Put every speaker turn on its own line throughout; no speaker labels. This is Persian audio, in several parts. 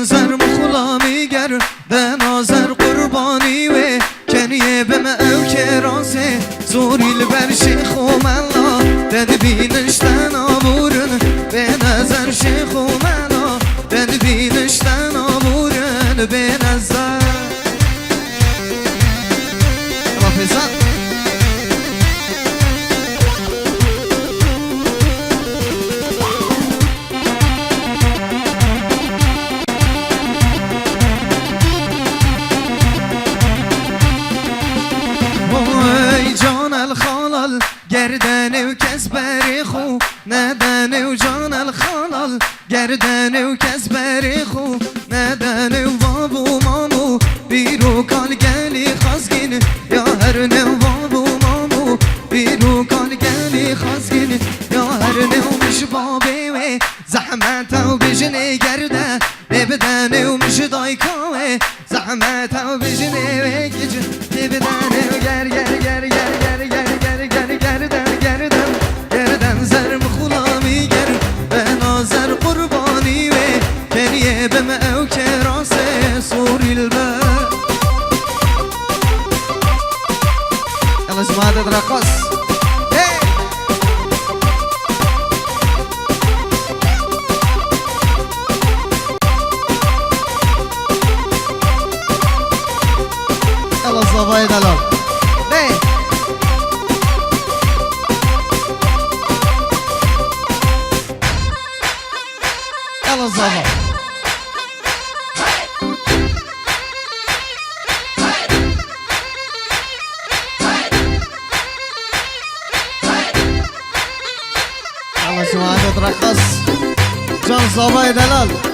زر مخلامی گردن آزر قربانی و کنیه به او که راسه زوریل بر شیخ و ملا دد بینشتن آبورن به نظر شیخ و ملا دد بینشتن آبورن به نظر حافظت جان الخلال گردن و کس بری خو ندن و جان الخلال گردن و کس بری خو ندن و بابو مامو بیرو کال گلی خازگین یا هر نو بابو مامو بیرو کال گلی خازگین یا هر نو مش بابی و زحمت و بجنه گرده ببدن و مش دایکاوه زحمت و بجنه و گجن ببدن و گر گر گر گر گر گر گر گر گردن گردن گردن زر مخلامی گر به نظر قربانی و کنیه به او که راسه سوری البر يلا اسمها تترقص يلا الصفايد دلال يلا الصفا يلا اسمها تترقص جان الصفايد دلال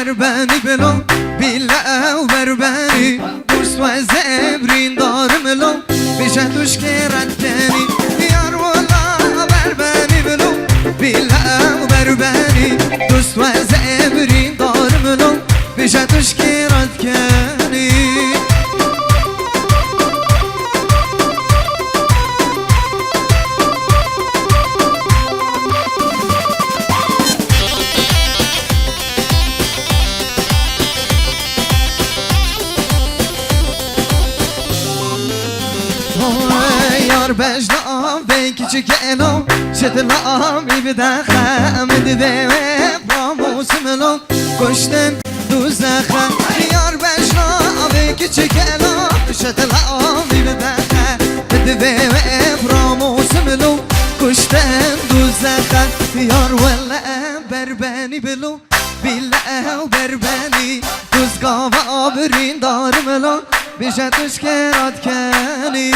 بربنی بلو بیلو بربنی دوست و زبرین دارم لو بیشه توش که رد کنی یار والا بربنی بلو بیلو بربنی دوست و زبرین دارم لو بیشه توش که رد کنی یار بجنام به küçük elom şetlam ibden xamd ve namusumlo koştum duzaxa yar bejnam به küçük elom şetlam ibden xamd ve namusumlo koştum duzaxa yar valla berbeni belo billah berbeni duzgava abrin darmlo بیشه توش که راد کنی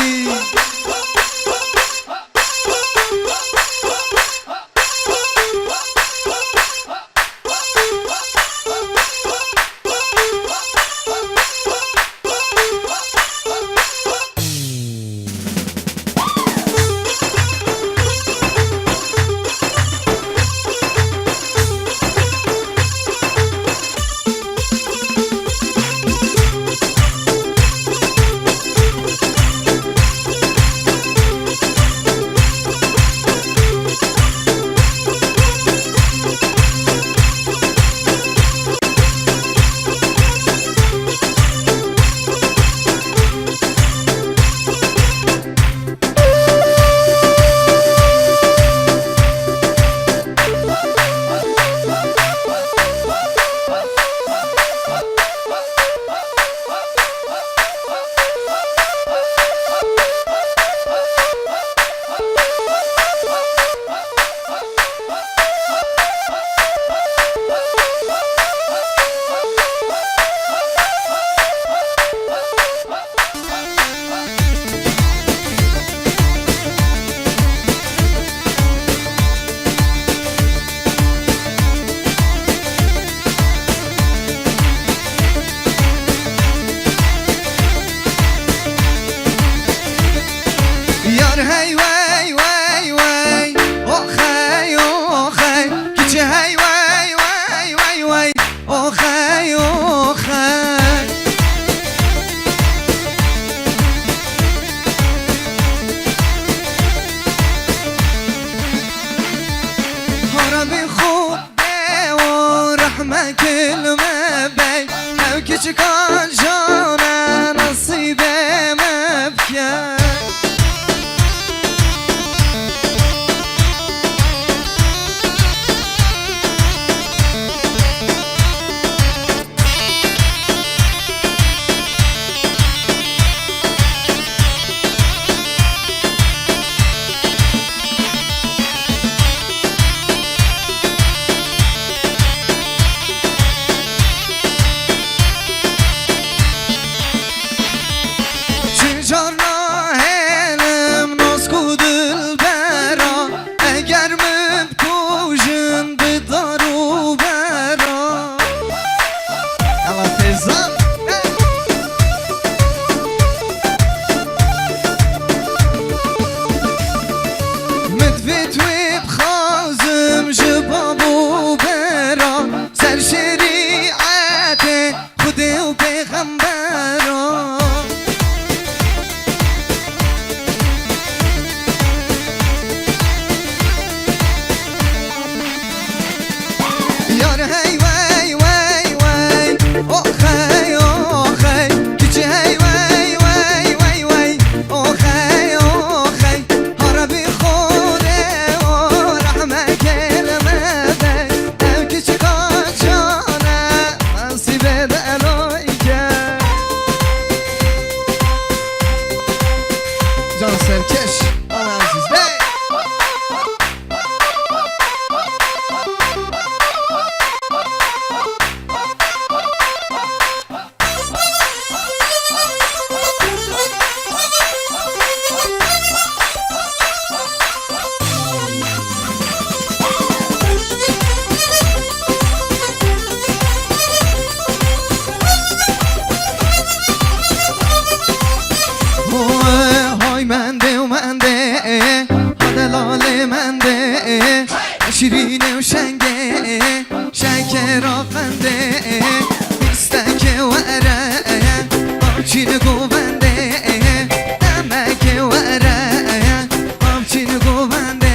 küçük acana nasibim öpken. شیرین و شنگه شکر آفنده بیستک وره آبچین گوونده نمک وره آبچین گوونده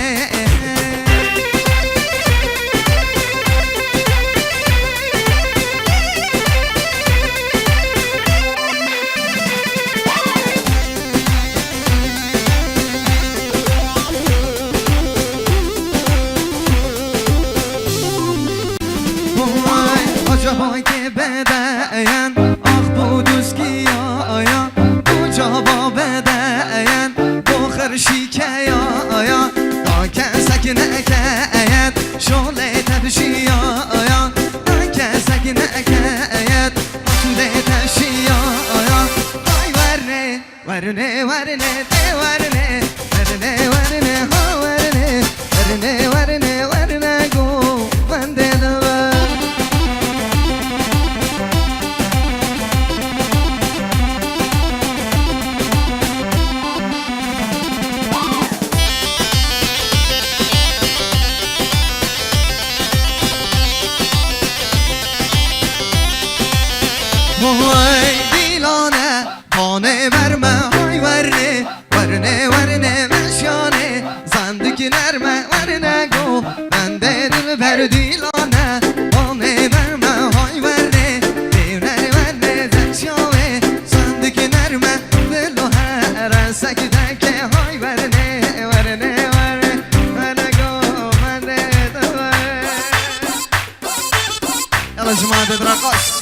جاهای که بدهین آخ بودوز گیایا او جابا بدهین بخرشی که یا تا کسک نکید شله تبشی یا کسک نکید شله تبشی یا آی ورنه ورنه ورنه ورنه ورنه ورنه ها ورنه ورنه ورنه ورنه گو بنده دور وای دیلانه خانه برمه های ورنه ورنه ورنه مشانه زندگی نرمه ورنه گو بنده دل بر دیلانه خانه برمه های ورنه دیونه ورنه زشانه زندگی نرمه دل و هر سکته که های ورنه ورنه ورنه ورنه گو بنده دل یلا جماعه رقص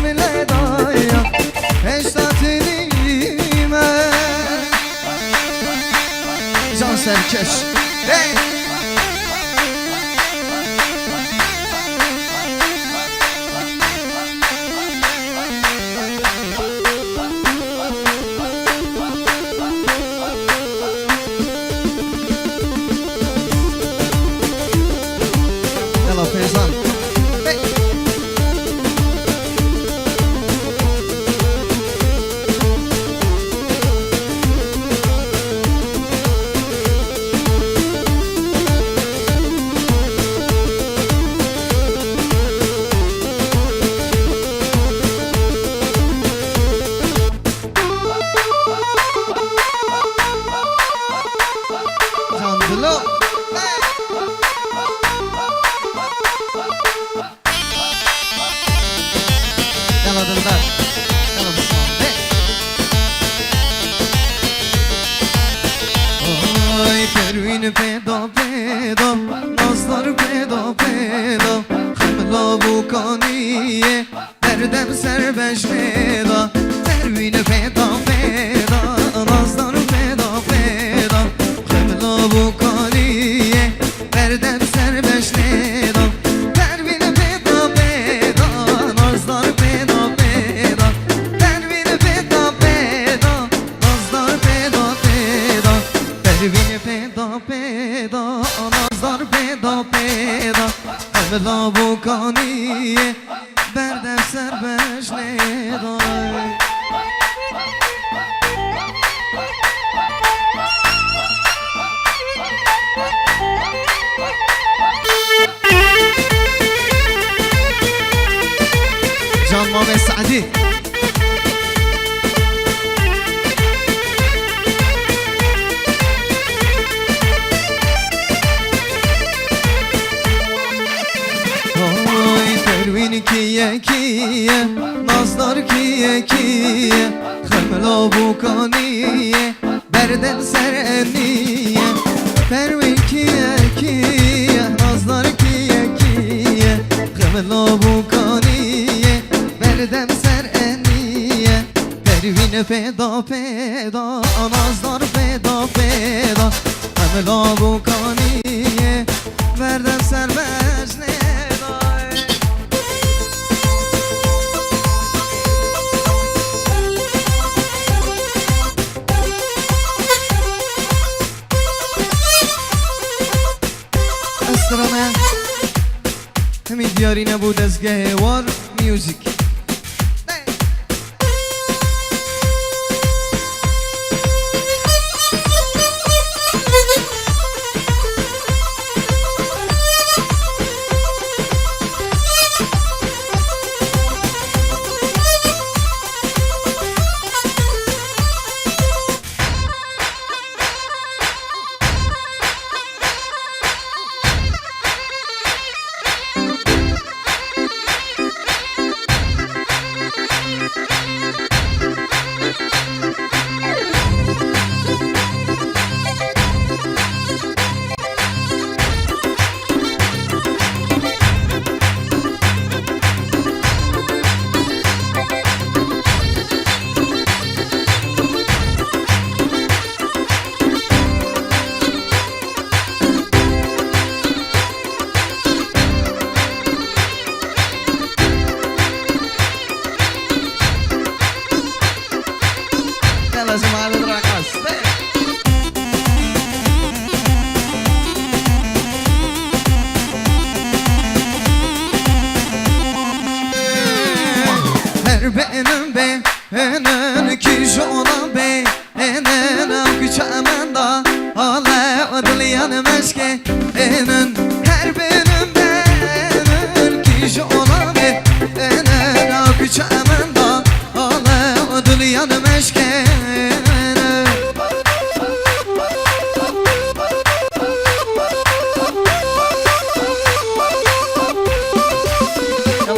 جمله دایا اشتاتنیمه جان سرکش یلا فیضان جان دلو يلا دلدار يلا بالصوت آی پروین پیدا پیدا نازدار پیدا پیدا خملا بوکانیه دردم سر بش پیدا پروین پیدا پیدا نازدار پیدا پیدا خملا بوکانیه دردم سر بش پیدا پروین پیدا پیدا نازدار پیدا پیدا پروین پیدا پیدا نازدار پیدا پیدا پروین پیدا پیدا نازدار پیدا پیدا حملا بوکانیه بردم سر بش نیدای جان مام سعدی آی پروین کیه کیه نازدار کیه کیه خملا بوکانیه بردم سر انیه پروین کیه کیه نازدار کیه کیه خملا بوکانیه بردم سر انیه پروین پیدا پیدا نازدار پیدا پیدا خملا بوکانیه بردم سر بجنه استرانه همین دیاری نبود از گهوار میوزیک لازم على الرقص هر benim benim ki jona benim akıç amanda ala adliyan meşke benim her benim ki jona benim akıç amanda ala adliyan meşke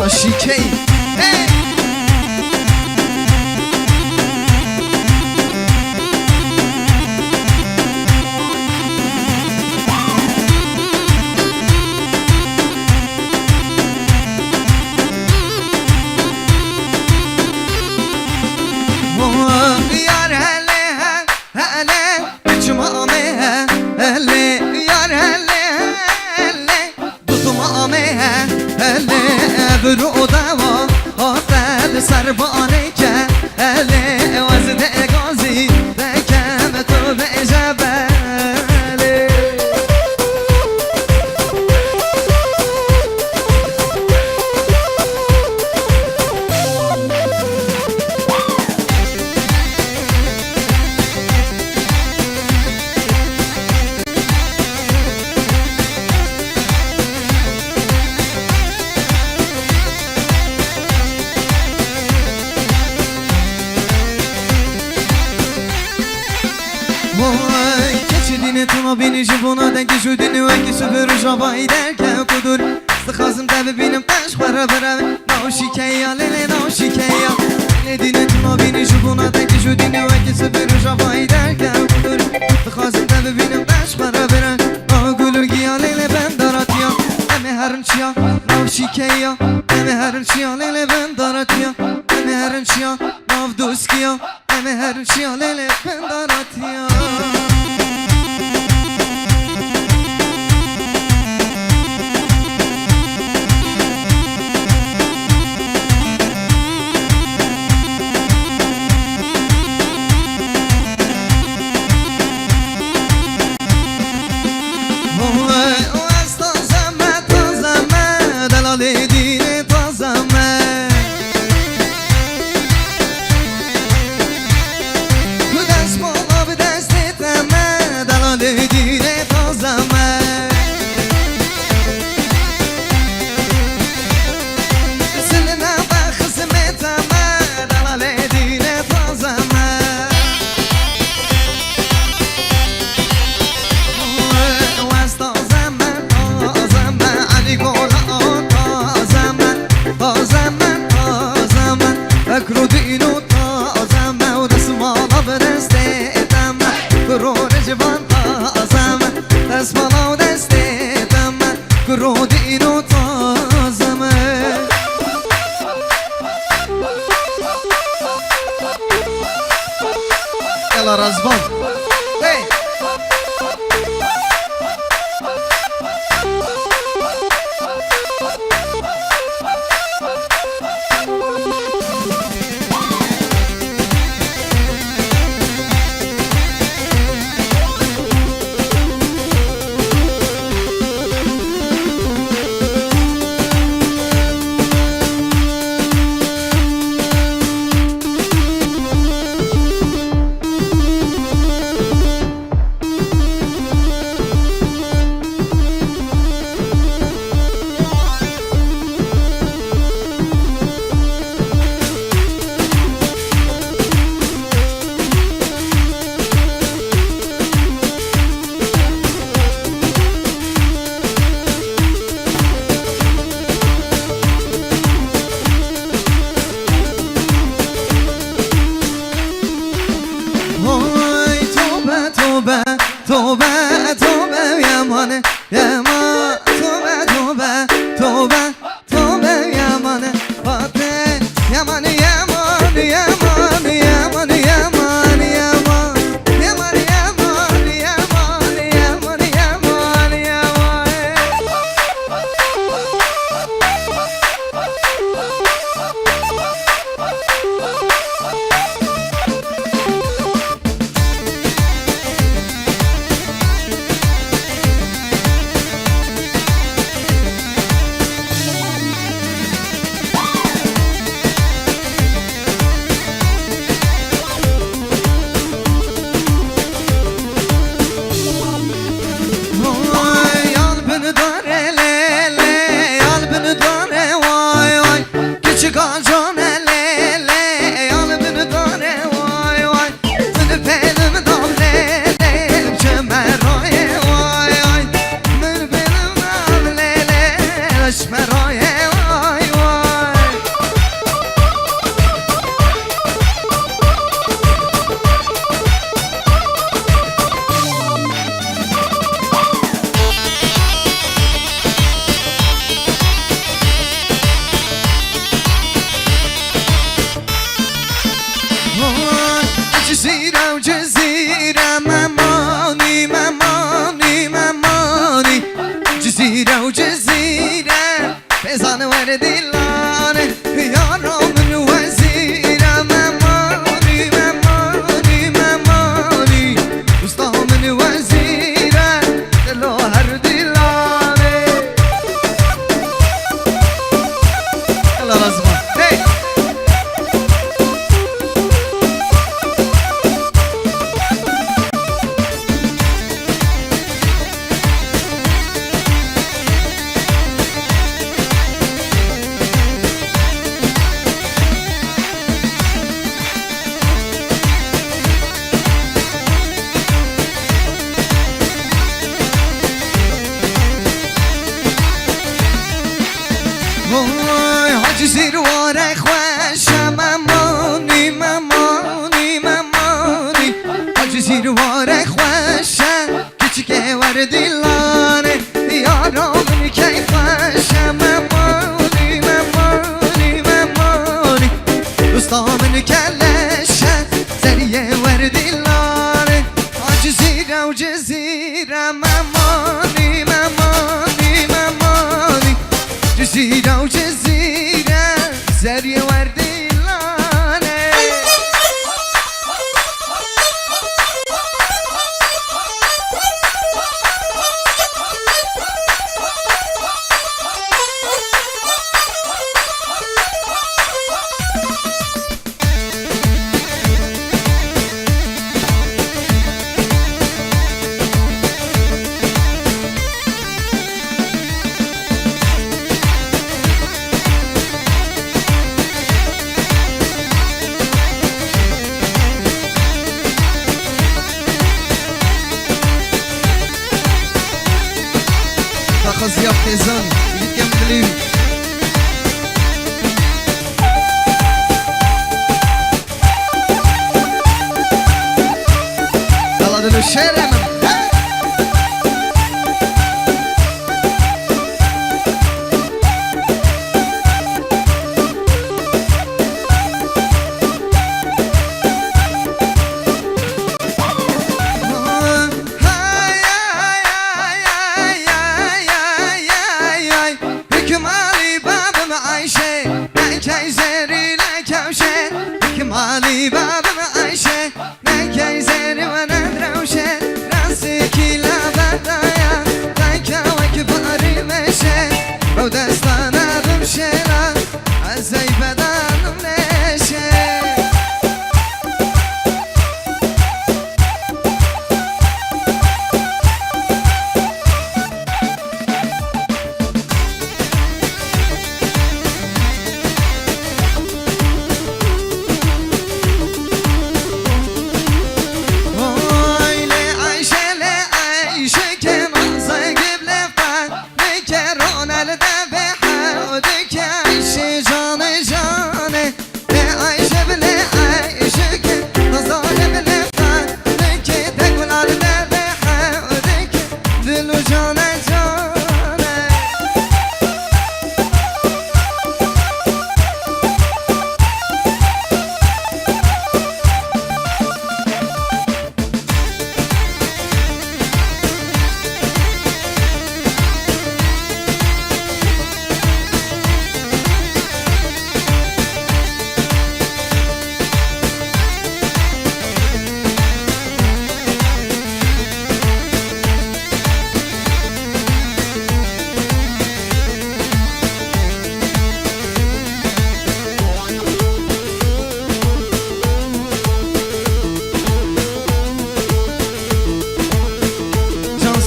شیکی قربانه که اله وزد غازی دکم تو به جبله وای کچی دینه تو ما بینی جبونا دنگی جودینی و اگه سوپر و جابایی درکم کدور استخواستم تا ببینم پش برا برم ناشی که یا لیلی ناشی که یا دینه تو ما بینی جبونا دنگی جودینی و اگه سوپر و جابایی درکم کدور استخواستم تا ببینم پش برا برم آگولو گیا لیلی بندارات یا همه هرن چیا ناشی که یا همه هرن چیا لیلی بندارات یا همه هرن چیا ناف دوست کیا همه هرن چیا لیلی بندارات یا يلا رزبان hey. دامن کلشه زریه وردیلانه جزیره و جزیره ممانی ممانی ممانی جزیره و جزیره زریه وردیلانه زیاد خیزان یکم بلیو دلا دلو شعر من مالي بابا عايشة نكاي زيني وانا دروشة راسي كلا بدايا تايكا وكباري مشي ودستانا بمشينا عزي بدان منشي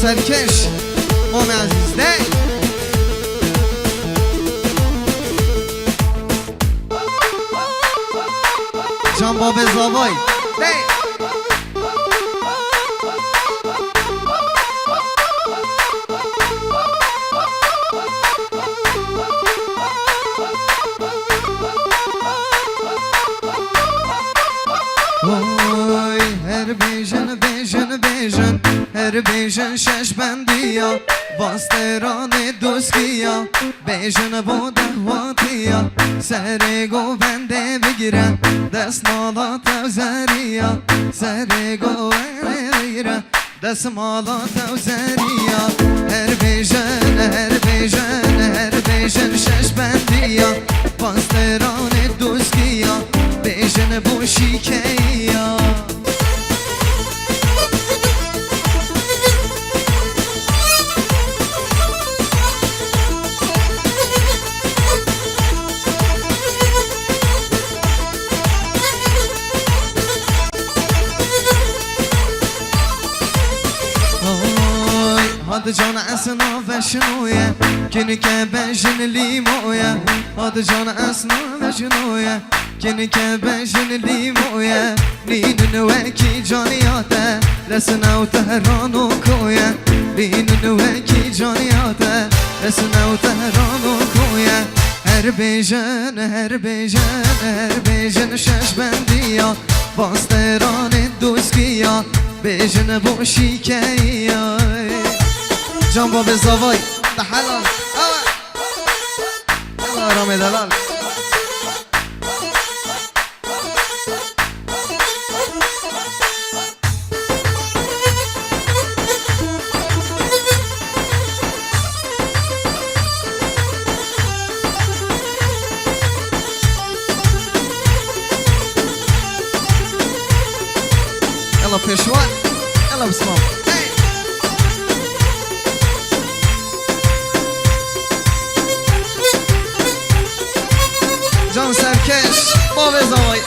سرکش قوم عزیز ده جان باب زابای ده وای هر بیژن بیژن بیژن هر بیژن شش بندیا واستران دوستیا بیژن بود دهواتیا سر گو بنده بگیره دست مالا توزریا سر گو بنده بگیره دست مالا توزریا هر بیژن هر بیژن هر بیژن شش بندیا واستران دوستیا بیژن بوشیکیا هاد جان اسنا وشنویه کنی که بجن لیمویه هاد جان اسنا وشنویه کنی که بجن لیمویه نین وکی جانیاته لسنا و تهران و کویه نین وکی جانیاته لسنا و تهران و کویه هر بیژن هر بیژن هر بیژن شش بندیا باستران دوستیا بیژن بوشیکیا جان باب زاوای تحلال آرام دلال يلا بيشوار يلا بسم الله جان سرکش با بزاوی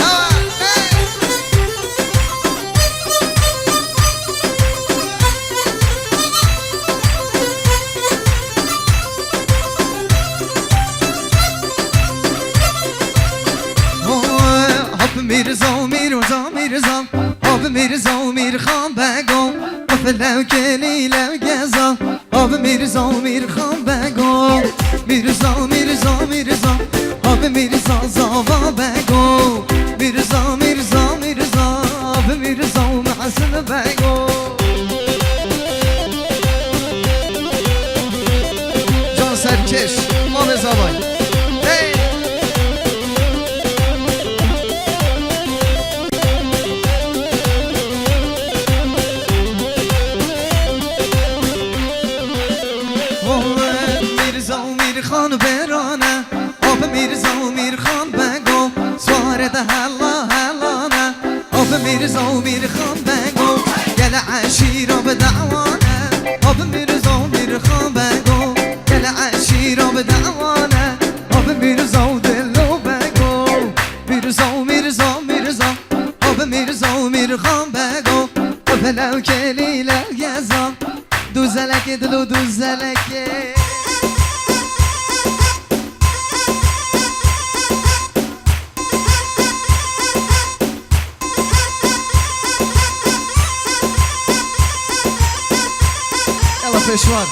میرزا میرزا میرزا آب میرزا میر خان بگو افلو کلی لو گزا آب میرزا میر خان بگو میرزا میرزا میرزا آب میرزا زاوا بگو میرزا میرزا میرزا آب میرزا محسن بگو جان سرکش ما به زاوای خان برانه آب میرزا و میر خان بگو سواره ده هلا هلانه آب میرزا و میر خان بگو گل عشیرا به دعوانه آب میرزا و میر خان بگو گل عشیرا به دعوانه آب میرزا و دلو بگو میرزا و میرزا میرزا آب میرزا و میر خان بگو افلو کلی لگزا دوزلک دلو دوزلکه پشوار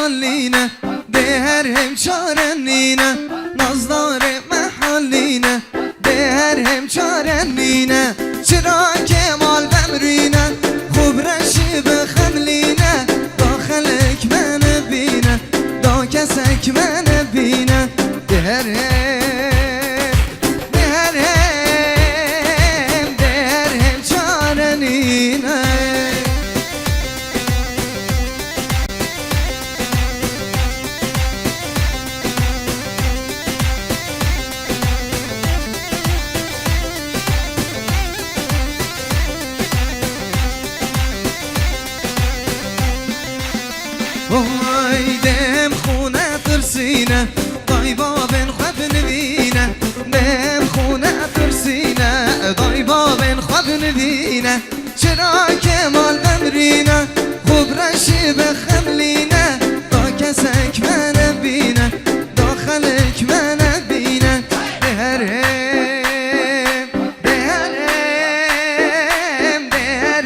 محلینه به هر هم چارنینه نازدار محلینه به هر هم چارنینه چرا که مال بمرینه خوب رشی بخملینه داخلک من بینه دا کسک من بینه به هر هم چارنینه وای دم خونه ترسینه دای بابن خواب نبینه دم خونه ترسینه دای بابن خواب نبینه چرا که مال بمرینه خوب رشی بخملینه دا کسک من بینه داخلک من بینه به هر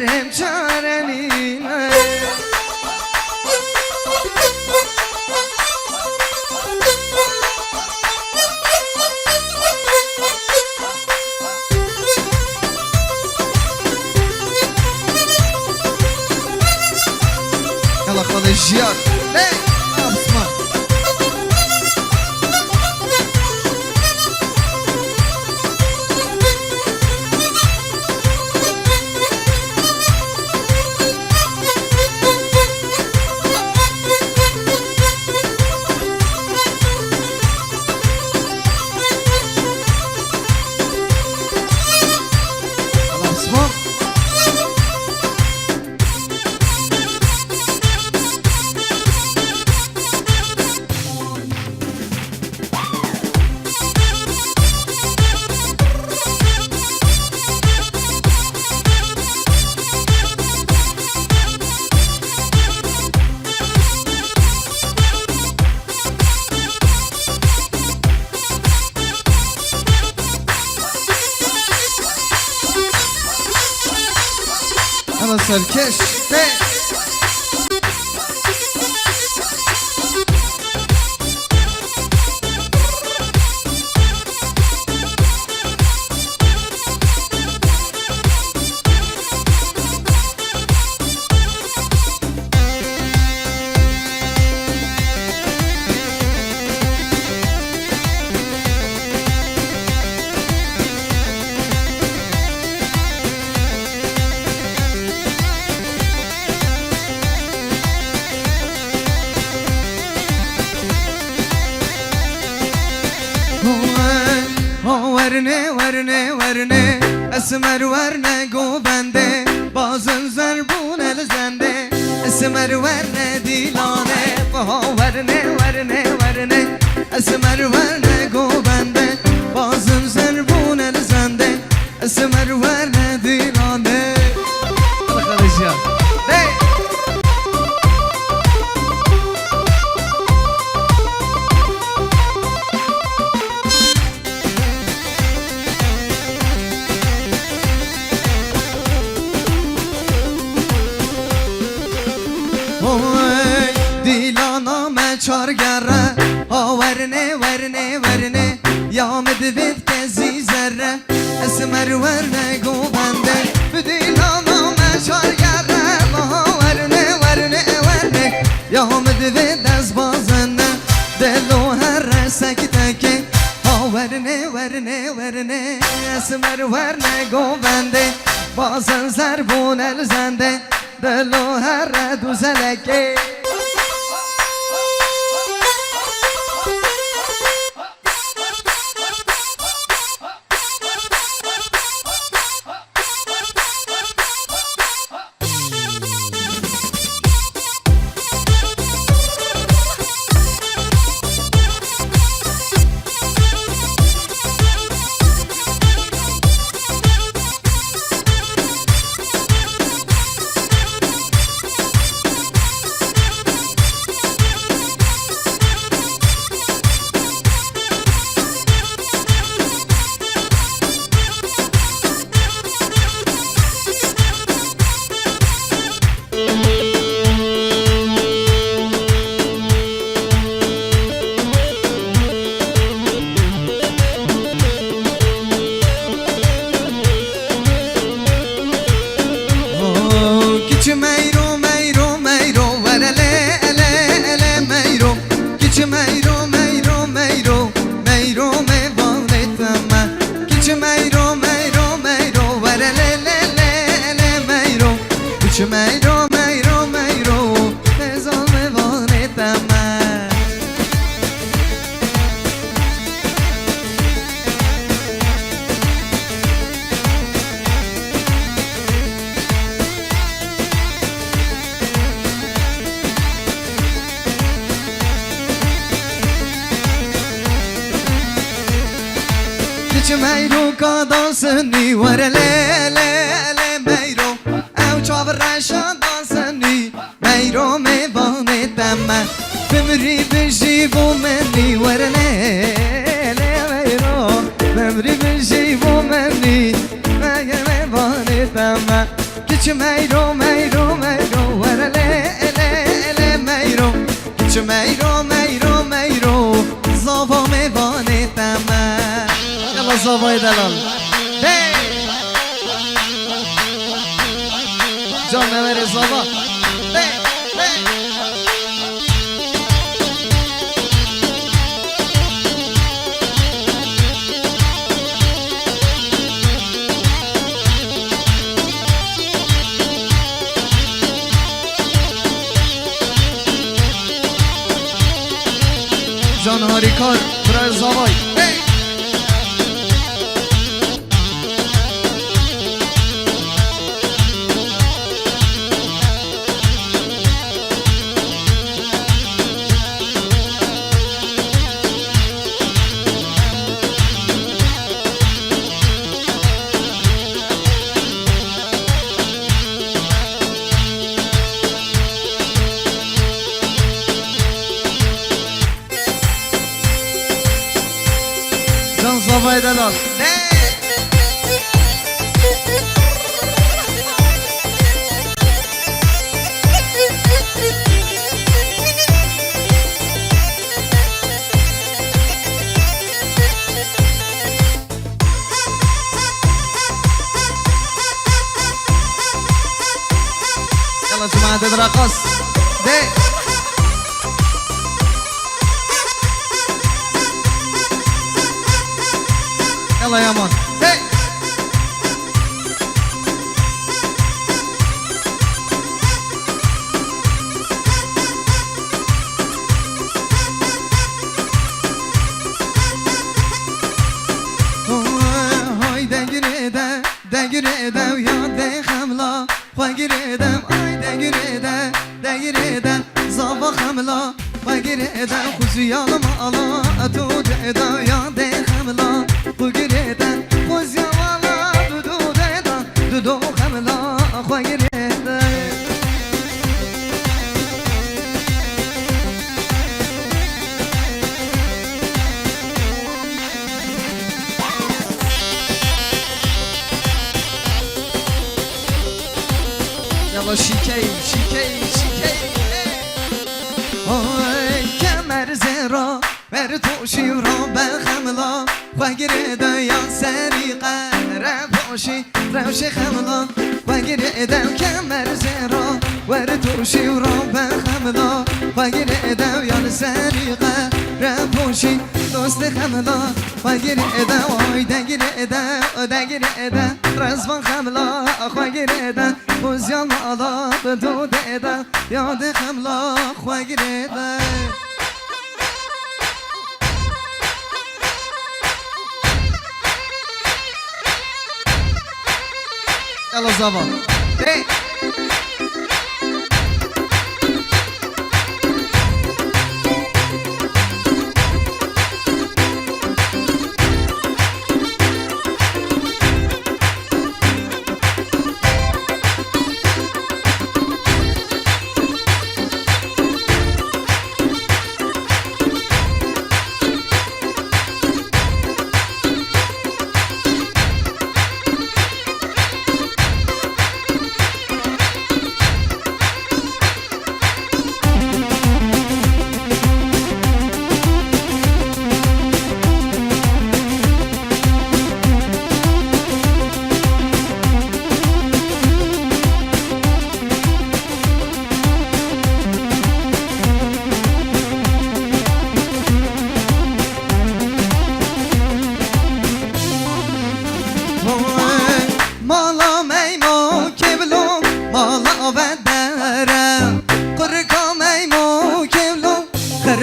هم چارنینه يلا خذ الجياد اسمع يلا سركش ورنه ورنه ورنه اسمر ورنه گوبنده بازن زربون الزنده اسمر ورنه دیلانه ورنه ورنه ورنه اسمر ورنه گوبنده بازن زربون الزنده اسمر ورنه دیلانه arkadaşlar hey دیلانا من چارگره ورنه ورنه ورنه یا مدوید کزی زره اسمر ورنه گوبنده دیلانا من چارگره ورنه ورنه ورنه یا مدوید از بازنه دلو هر سکتکه ورنه ورنه ورنه اسمر ورنه گوبنده بازن زربون الزنده دلو هر دوزلکه میرو میرو میرو ورله اله اله میرو کیچ میرو میرو میرو میرو میوانتم کیچ میرو میرو میرو ورله اله اله میرو کیچ میرو میرو میرو نزال میوانتم میرو کادانسنی ورله له میرو او چاور رشان دانسنی میرو میوانتم بمری بجیبو منی ورله له میرو بمری بجیبو منی میوانتم کیچ میرو میرو میرو ورله له میرو کیچ میرو میرو میرو زاوا میوانتم يلا صوبا يا دلال جان نمری صوبا جان هاریکار برای زوای صوبای دلال يلا جماعة الرقص يلا يا مان خملا وگریده خوزیال مالا تو دیده یاد خملا وگریده خوزیال مالا دو خملا وگریده یالا شیکی کمر زیرا بر تو شیرا به خملا وگریده یا سریقه رفاشی روش خملا وگریده کمر زیرا بر تو شیرا به خملا وگریده یا سریقه رفاشی دوست خملا وگریده وای دگریده رزبان خملا وگریده بوزیان مالا به دو دیده یاد خملا وگریده يلا زبا ايه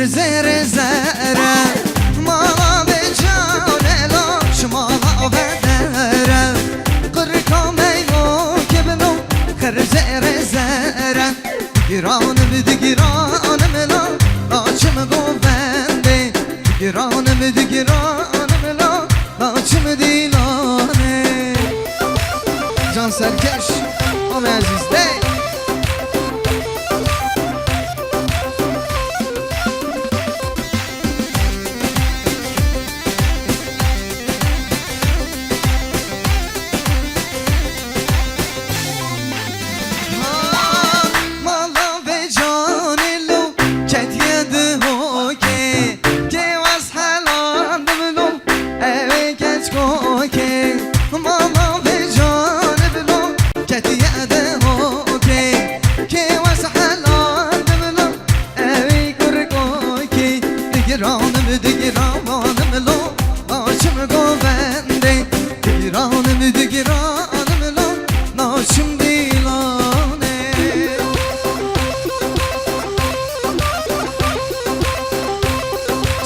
زر زره مالا به جانه شمالا بدره قرقا میمو که بلو خر زر زره گرانم ملا لاچم گو بنده گرانم ملا لاچم دیلانه جان سرکش آم عزیز دی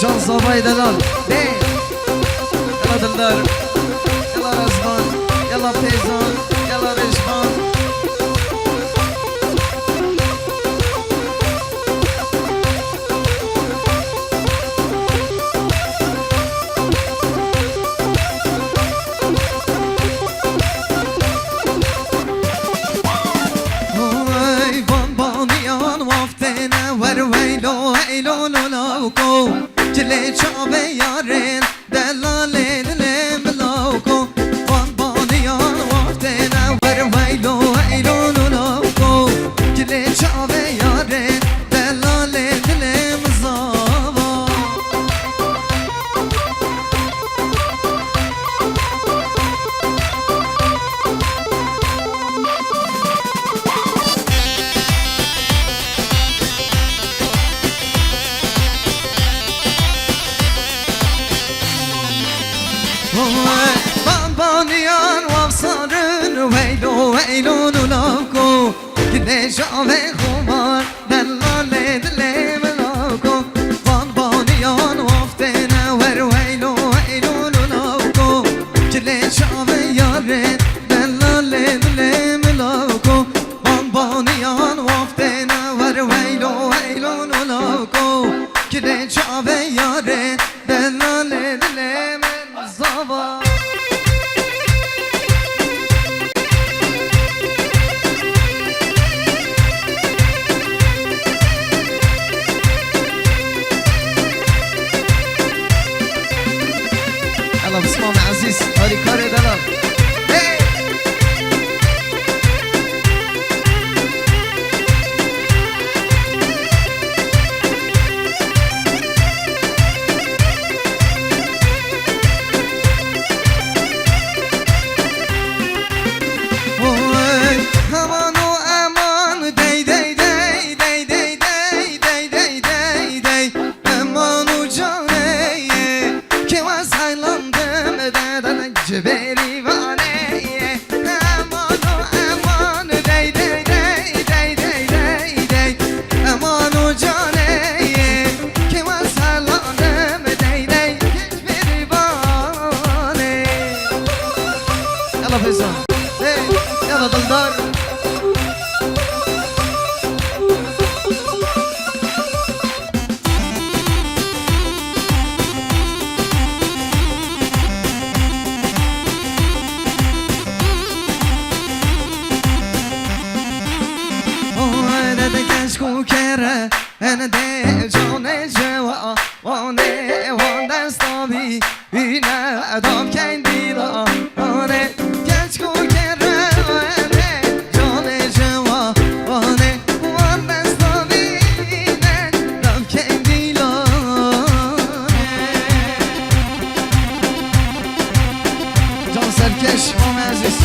جان صابای دلال دی یلا دلدار یلا رزبان یلا پیزان یلا رشبان وای بان بانیان وافتنه ور ویلو ایلو لوکو جلی چابه یارین دلاله دل ملاکو وان بانیان وافتنه ور ویلو ایلو لوکو جلی چابه یارین دلاله دل مزاوا بانبانیان وافصارن ویلو لوکو گله جاوه خمار دلاله دل ملاکو بانبانیان وافتنه ور ویلو لوکو گله جاوه یاره دلاله دل ملاکو بانبانیان وافتنه ور ویلو لاکو که چاوه یاره دلال دل من زوا الله بسمام عزیز هاری کار دلال يلا دلدار انا دكشكو كره انا دي جون جوا وانا وانا استابي هنا ادم كنديلا انا دكشكو كره انا جون جوا وانا وانا استابي هنا ادم كنديلا جان سرکش مام عزیز